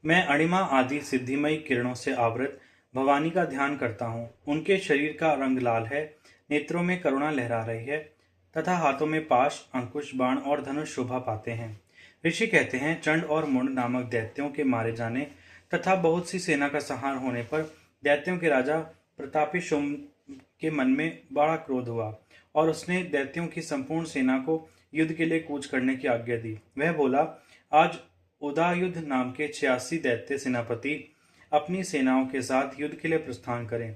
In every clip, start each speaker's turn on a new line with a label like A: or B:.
A: मैं अणिमा आदि सिद्धिमयी किरणों से आवृत भवानी का ध्यान करता हूँ। उनके शरीर का रंग लाल है, नेत्रों में करुणा लहरा रही है तथा हाथों में पाश, अंकुश, बाण और धनुष शोभा पाते हैं। ऋषि कहते हैं, चंड और मुंड नामक दैत्यों के मारे जाने तथा बहुत सी सेना का संहार होने पर दैत्यों के राजा प्रतापी शुंभ के मन में बड़ा क्रोध हुआ और उसने दैत्यों की संपूर्ण सेना को युद्ध के लिए कूच करने की आज्ञा दी। वह बोला, आज उदायुध नाम के 86 दैत्य सेनापति अपनी सेनाओं के साथ युद्ध के लिए प्रस्थान करें।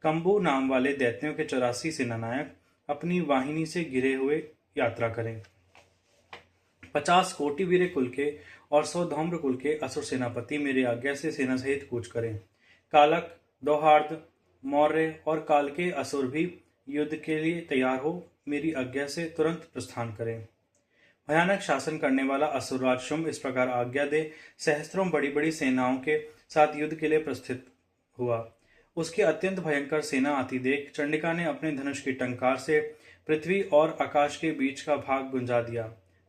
A: कंबू नाम वाले दैत्यों के 84 सेनानायक अपनी वाहिनी से घिरे हुए यात्रा करें। 50 कोटि वीर कुल के और 100 धौम्र कुल के असुर सेनापति मेरी आज्ञा से सेना सहित कूच करें। कालक, दोहार्द, मौर्य और काल के असुर भी युद्ध के लिए तैयार हो मेरी आज्ञा से तुरंत प्रस्थान करें। भयानक शासन करने वाला असुरराज शुंभ इस प्रकार आज्ञा दे सहस्त्रों बड़ी बड़ी सेनाओं के साथ युद्ध के लिए प्रस्थित हुआ। उसकी अत्यंत भयंकर सेना आती देख चंडिका ने अपने धनुष की टंकार से पृथ्वी और आकाश के बीच का भाग गुंजा दिया।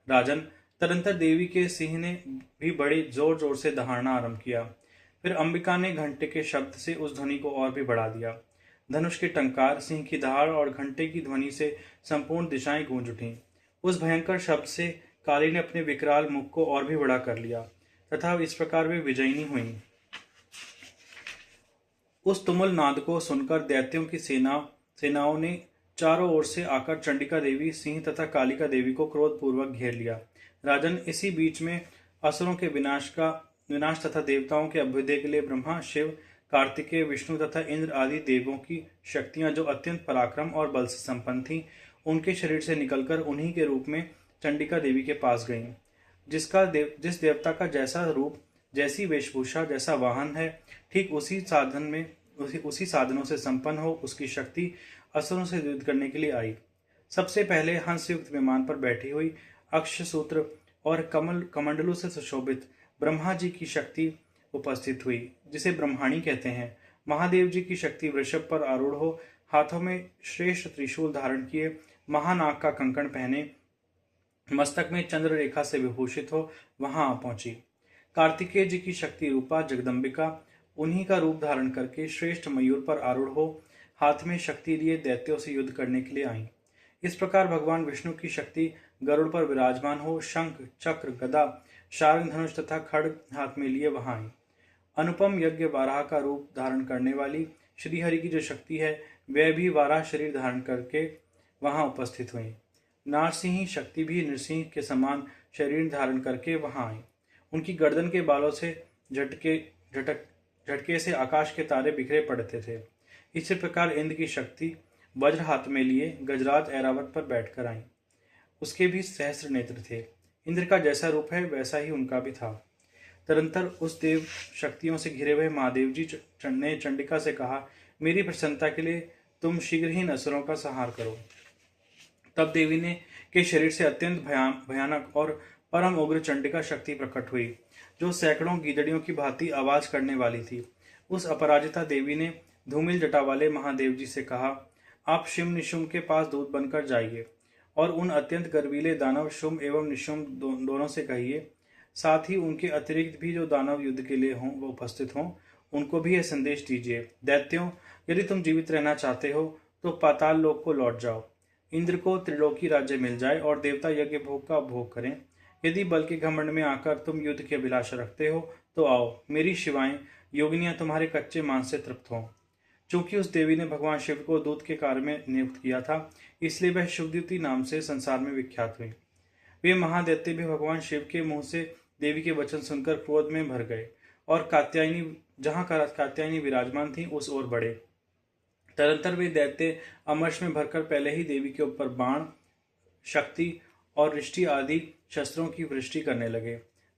A: राजन, तदंतर देवी के सिंह ने भी बड़े जोर जोर से दहाड़ना आरंभ किया। फिर अंबिका ने घंटे के शब्द से उस ध्वनि को और भी बढ़ा दिया। धनुष की टंकार, सिंह की दहाड़ और घंटे की ध्वनि से संपूर्ण दिशाएं गूंज उठीं। उस भयंकर शब्द से काली ने अपने विकराल मुख को और भी बड़ा कर लिया तथा इस प्रकार वे विजयिनी हुई। उस तुमुल नाद को सुनकर दैत्यों की सेनाओं ने चारों ओर से आकर चंडिका देवी, सिंह तथा कालिका देवी को क्रोधपूर्वक घेर लिया। राजन, इसी बीच में असुरों के विनाश तथा देवताओं के अभ्युदय के लिए ब्रह्मा, शिव, कार्तिकेय, विष्णु तथा इंद्र आदि देवों की शक्तियां जो अत्यंत पराक्रम और बल से संपन्न थीं, उनके शरीर से निकलकर उन्हीं के रूप में चंडिका देवी के पास गईं। जिस देवता का जैसा रूप, जैसी वेशभूषा, जैसा वाहन है, ठीक उसी साधनों से संपन्न हो उसकी शक्ति असुरों से युद्ध करने के लिए आई। सबसे पहले हंसयुक्त विमान पर बैठी हुई अक्षसूत्र और कमंडलों से सुशोभित ब्रह्मा जी की शक्ति उपस्थित हुई, जिसे ब्रह्माणी कहते हैं। महादेव जी की शक्ति वृषभ पर आरूढ़ हो, हाथों में श्रेष्ठ त्रिशूल धारण किए, महानाग का कंकण पहने, मस्तक में चंद्र रेखा से विभूषित हो वहां आ पहुंची। कार्तिकेय जी की शक्ति रूपा जगदम्बिका उन्हीं का रूप धारण करके श्रेष्ठ मयूर पर आरूढ़ हो, हाथ में शक्ति लिए दैत्यों से युद्ध करने के लिए आई। इस प्रकार भगवान विष्णु की शक्ति गरुड़ पर विराजमान हो शंख, चक्र, गदा, शार्ंग धनुष तथा खड्ग हाथ में लिए वहां आई। अनुपम यज्ञ वाराह का रूप धारण करने वाली श्रीहरि की जो शक्ति है, वह भी वाराह शरीर धारण करके वहां उपस्थित हुई। नारसिंही शक्ति भी नृसिंह के समान शरीर धारण करके वहां आई। उनकी गर्दन के बालों से झटके से आकाश के तारे बिखरे पड़ते थे। इसी प्रकार इंद्र की शक्ति वज्र हाथ में लिए गजराज ऐरावत पर बैठकर आई। उसके भी सहस्र नेत्र थे। इंद्र का जैसा रूप है वैसा ही उनका भी था। तदंतर उस देव शक्तियों से घिरे हुए महादेव जी ने चंडिका से कहा, मेरी प्रसन्नता के लिए तुम शीघ्र ही असुरों का संहार करो। तब देवी ने के शरीर से अत्यंत भयानक और परम उग्र चंडिका शक्ति प्रकट हुई, जो सैकड़ों गीदड़ियों की भांति आवाज करने वाली थी। उस अपराजिता देवी ने धूमिल जटा वाले महादेव जी से कहा, आप शिव निशुंभ के पास दूत बनकर जाइए और उन अत्यंत गर्वीले दानव शुंभ एवं निशुंभ दोनों से कहिए, साथ ही उनके अतिरिक्त भी जो दानव युद्ध के लिए हों वो उपस्थित हों, उनको भी यह संदेश दीजिए, दैत्यों, यदि तुम जीवित रहना चाहते हो तो पाताल लोक को लौट जाओ। इंद्र को त्रिलोकी राज्य मिल जाए और देवता यज्ञ भोग का भोग करें। यदि बल के घमंड में आकर तुम युद्ध की अभिलाषा रखते हो तो आओ, मेरी शिवाएं योगिनियां तुम्हारे कच्चे मांस से तृप्त हों। चूंकि उस देवी ने भगवान शिव को दूत के कार्य में नियुक्त किया था, इसलिए वह शिवद्युति नाम से संसार में विख्यात हुई। वे महादैत्य भी भगवान शिव के मुंह से देवी के वचन सुनकर क्रोध में भर गए और कात्यायनी विराजमान थी उस ओर बढ़े। तदंतर वे दैत्य अमर्ष में भरकर पहले ही देवी के ऊपर बाण, शक्ति और रिष्टि आदि शस्त्रों की वृष्टि करने लगे।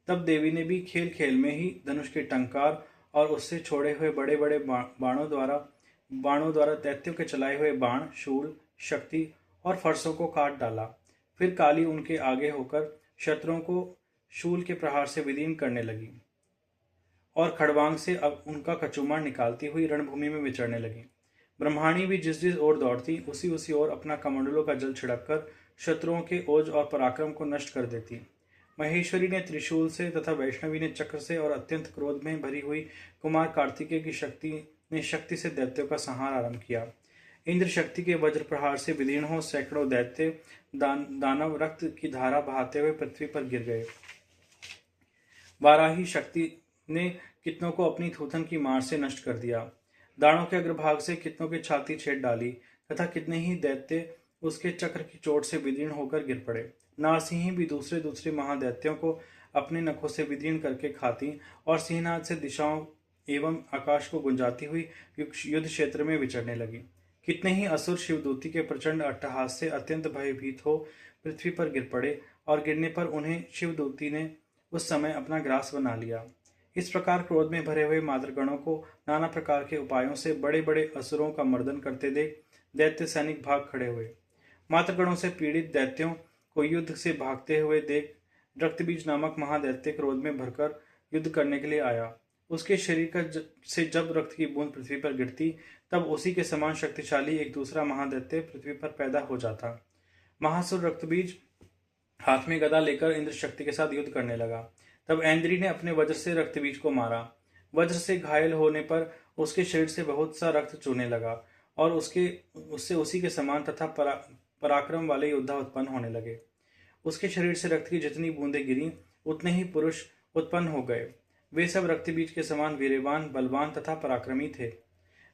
A: तब देवी ने भी खेल खेल में ही धनुष के टंकार और उससे छोड़े हुए बड़े बड़े बाणों द्वारा दैत्यों के चलाए हुए बाण, शूल, शक्ति और फरसों को काट डाला। फिर काली उनके आगे होकर शत्रुओं को शूल के प्रहार से विदीन करने लगी और खड़वांग से अब उनका कचूमर निकालती हुई रणभूमि में विचरने लगी। ब्रह्माणी भी जिस जिस ओर दौड़ती उसी ओर अपना कमंडलों का जल छिड़ककर शत्रुओं के ओज और पराक्रम को नष्ट कर देती। महेश्वरी ने त्रिशूल से तथा वैष्णवी ने चक्र से और अत्यंत क्रोध में भरी हुई कुमार कार्तिकेय की शक्ति ने शक्ति से दैत्यों का संहार आरंभ किया। इंद्र शक्ति के वज्र प्रहार से विदीर्ण हो सैकड़ों दैत्य दानव रक्त की धारा बहाते हुए पृथ्वी पर गिर गए। वाराही शक्ति ने कितनों को अपनी थूथन की मार से नष्ट कर दिया। दानों के अग्रभाग से कितनों की छाती छेद डाली तथा कितने ही दैत्य उसके चक्र की चोट से विदीर्ण होकर गिर पड़े। नारसिंही भी दूसरे दूसरे महादैत्यों को अपने नखों से विदीर्ण करके खाती और सिंहनाद से दिशाओं एवं आकाश को गुंजाती हुई युद्ध क्षेत्र में विचरने लगी। कितने ही असुर शिवदूती के प्रचंड अट्टहास से अत्यंत भयभीत हो पृथ्वी पर गिर पड़े और गिरने पर उन्हें शिवदूती ने उस समय अपना ग्रास बना लिया। इस प्रकार क्रोध में भरे हुए मातृगणों को नाना प्रकार के उपायों से बड़े बड़े असुरों का मर्दन करते देख दैत्य सैनिक भाग खड़े हुए। मातृगणों से पीड़ित दैत्यों को युद्ध से भागते हुए देख रक्तबीज नामक महादैत्य क्रोध में भरकर युद्ध करने के लिए आया। उसके शरीर से जब रक्त की बूंद पृथ्वी पर गिरती तब उसी के समान शक्तिशाली एक दूसरा महादैत्य पृथ्वी पर पैदा हो जाता। महासुर रक्तबीज हाथ में गदा लेकर इंद्र शक्ति के साथ युद्ध करने लगा। तब ऐन्द्री ने अपने वज्र से रक्तबीज को मारा। वज्र से घायल होने पर उसके शरीर से बहुत सा रक्त चूने लगा और उससे उसी के समान तथा पराक्रम वाले योद्धा उत्पन्न होने लगे। उसके शरीर से रक्त की जितनी बूंदें गिरी उतने ही पुरुष उत्पन्न हो गए। वे सब रक्तबीज के समान वीरवान, बलवान तथा पराक्रमी थे।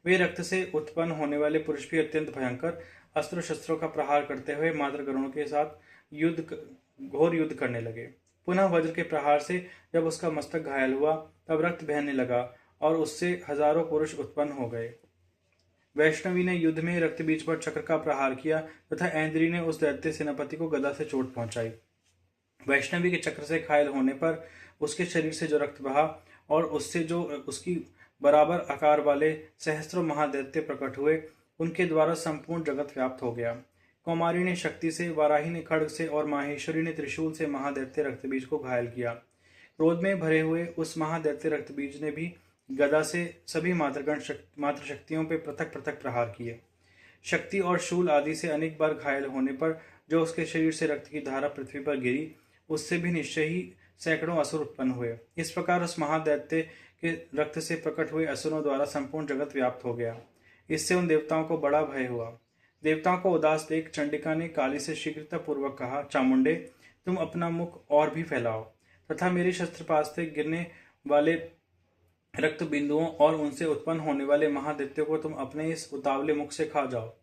A: वे रक्त से उत्पन्न होने वाले पुरुष भी अत्यंत भयंकर अस्त्र शस्त्रों का प्रहार करते हुए मातृगणों के साथ घोर युद्ध करने लगे। पुनः वज्र के प्रहार से जब उसका मस्तक घायल हुआ तब रक्त बहने लगा और उससे हजारों पुरुष उत्पन्न हो गए। वैष्णवी ने युद्ध में रक्तबीज पर चक्र का प्रहार किया तथा ऐन्द्री ने उस दैत्य सेनापति को गदा से चोट पहुंचाई। वैष्णवी के चक्र से घायल होने पर उसके शरीर से जो रक्त बहा और उससे जो उसकी बराबर आकार वाले सहस्त्रों महादैत्य प्रकट हुए, उनके द्वारा संपूर्ण जगत व्याप्त हो गया। कौमारी ने शक्ति से, वाराही ने खड्ग से और माहेश्वरी ने त्रिशूल से महादैत्य रक्तबीज को घायल किया। क्रोध में भरे हुए उस महादैत्य रक्तबीज ने भी गदा से सभी मातृ शक्तियों पर पृथक पृथक प्रहार किए। शक्ति और शूल आदि से अनेक बार घायल होने पर जो उसके शरीर से रक्त की धारा पृथ्वी पर गिरी, उससे भी निश्चय ही सैकड़ों असुर उत्पन्न हुए। इस प्रकार उस महादैत्य के रक्त से प्रकट हुए असुरों द्वारा संपूर्ण जगत व्याप्त हो गया। इससे उन देवताओं को बड़ा भय हुआ। देवताओं को उदास देख चंडिका ने काली से शीघ्रता पूर्वक कहा, चामुंडे, तुम अपना मुख और भी फैलाओ तथा मेरे शस्त्रपात से गिरने वाले रक्त बिंदुओं और उनसे उत्पन्न होने वाले महादैत्यों को तुम अपने इस उतावले मुख से खा जाओ।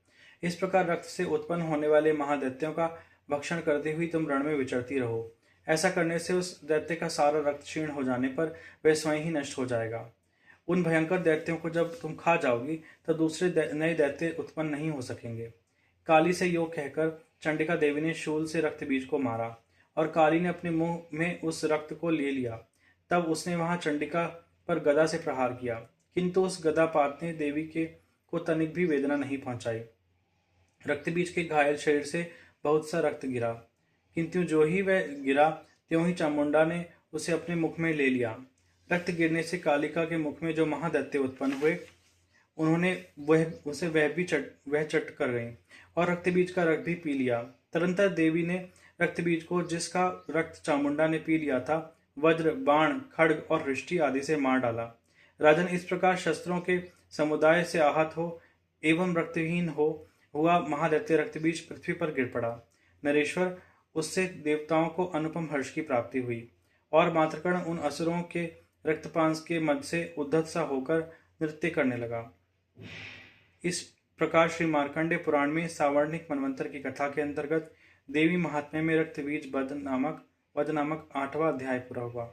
A: इस प्रकार रक्त से उत्पन्न होने वाले महादैत्यों का भक्षण करते हुए तुम रण में विचरती रहो। ऐसा करने से उस दैत्य का सारा रक्त क्षीण हो जाने पर वह स्वयं ही नष्ट हो जाएगा। उन भयंकर दैत्यों को जब तुम खा जाओगी तो दूसरे नए दैत्य उत्पन्न नहीं हो सकेंगे। काली से यो कहकर चंडिका देवी ने शूल से रक्त बीज को मारा और काली ने अपने मुंह में उस रक्त को ले लिया। तब उसने वहां चंडिका पर गदा से प्रहार किया, किंतु उस गदापात ने देवी के को तनिक भी वेदना नहीं पहुंचाई। रक्तबीज के घायल शरीर से बहुत सा रक्त गिरा, किंतु जो ही वह गिरा त्यों ही चामुंडा ने उसे अपने मुख में ले लिया। रक्त गिरने से कालिका के मुख में जो महादैत्य उत्पन्न हुए, उन्होंने वह चट कर गई और रक्तबीज का रक्त भी पी लिया। तदंतर देवी ने रक्तबीज को, जिसका रक्त चामुंडा ने पी लिया था, वज्र, बाण, खड्ग और वृष्टि आदि से मार डाला। राजन, इस प्रकार शस्त्रों के समुदाय से आहत हो एवं रक्तहीन हुआ महादैत्य रक्तबीज पृथ्वी पर गिर पड़ा। नरेश्वर, उससे देवताओं को अनुपम हर्ष की प्राप्ति हुई और मातृकण उन असुरों के रक्तपान के मध्य से उद्धत सा होकर नृत्य करने लगा। इस प्रकार श्री मार्कंडेय पुराण में सावर्णिक मनवंतर की कथा के अंतर्गत देवी महात्म्य में रक्तबीज वध नामक 8वां अध्याय पूरा हुआ।